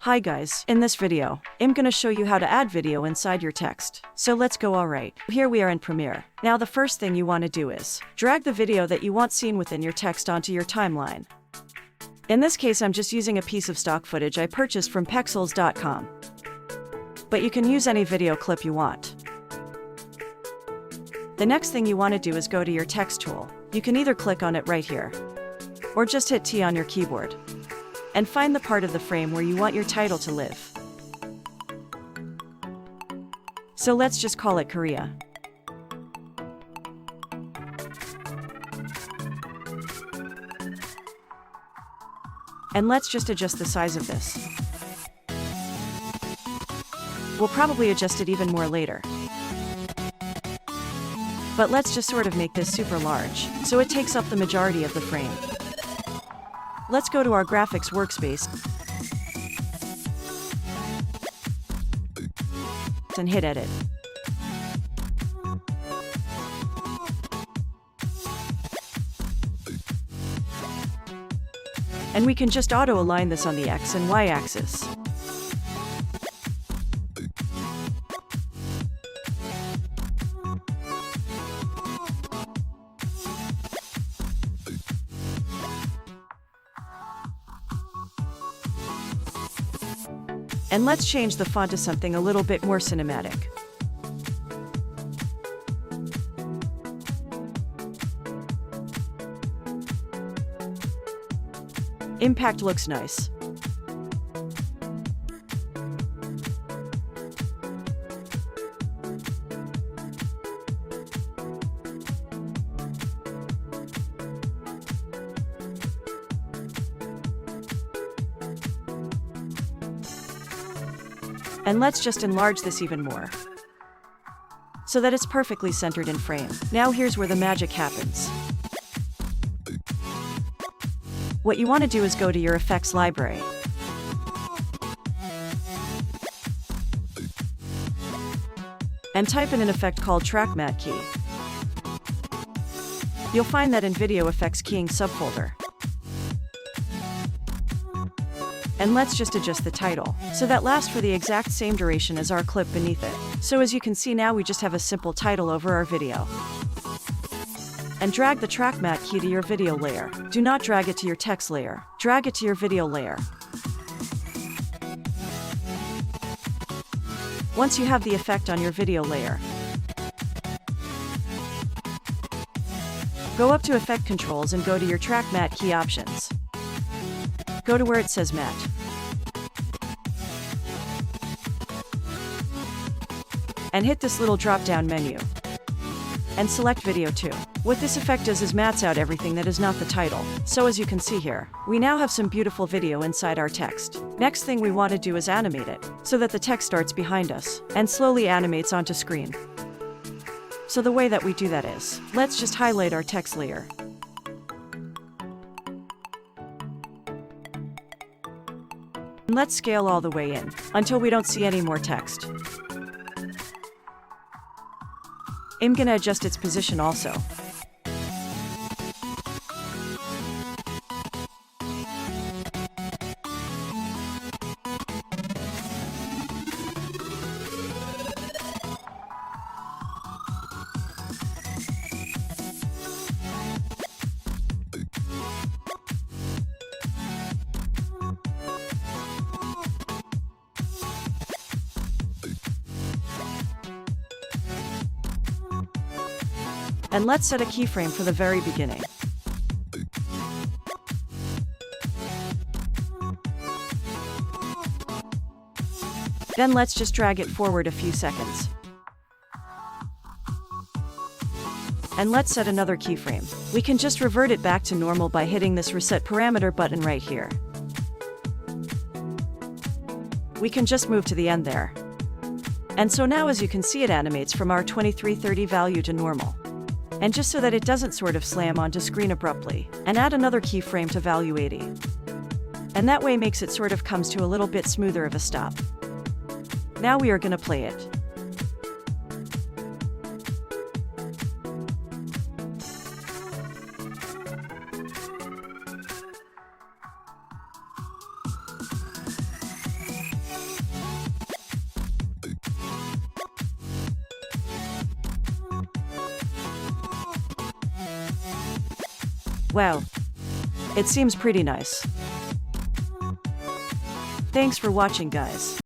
Hi guys, in this video, I'm gonna show you how to add video inside your text. So let's go. Alright, here we are in Premiere. Now the first thing you want to do is drag the video that you want seen within your text onto your timeline. In this case, I'm just using a piece of stock footage I purchased from pexels.com. But you can use any video clip you want. The next thing you want to do is go to your text tool. You can either click on it right here, or just hit T on your keyboard, and find the part of the frame where you want your title to live. So let's just call it Korea. And let's just adjust the size of this. We'll probably adjust it even more later. But let's just sort of make this super large, so it takes up the majority of the frame. Let's go to our graphics workspace and hit Edit. And we can just auto-align this on the X and Y axis. And let's change the font to something a little bit more cinematic. Impact looks nice. And let's just enlarge this even more, so that it's perfectly centered in frame. Now here's where the magic happens. What you want to do is go to your effects library. And type in an effect called Track Matte Key. You'll find that in Video Effects Keying subfolder. And let's just adjust the title, so that lasts for the exact same duration as our clip beneath it. So as you can see now, we just have a simple title over our video. And drag the track matte key to your video layer. Do not drag it to your text layer. Drag it to your video layer. Once you have the effect on your video layer, go up to Effect Controls and go to your Track Matte Key options. Go to where it says Matte. And hit this little drop-down menu. And select Video 2. What this effect does is mattes out everything that is not the title. So as you can see here, we now have some beautiful video inside our text. Next thing we want to do is animate it, so that the text starts behind us, and slowly animates onto screen. So the way that we do that is, let's just highlight our text layer. And let's scale all the way in, until we don't see any more text. I'm gonna adjust its position also. And let's set a keyframe for the very beginning. Then let's just drag it forward a few seconds. And let's set another keyframe. We can just revert it back to normal by hitting this Reset Parameter button right here. We can just move to the end there. And so now, as you can see, it animates from our 2330 value to normal. And just so that it doesn't sort of slam onto screen abruptly, and add another keyframe to value 80. And that way makes it sort of comes to a little bit smoother of a stop. Now we are going to play it. Wow. It seems pretty nice. Thanks for watching, guys.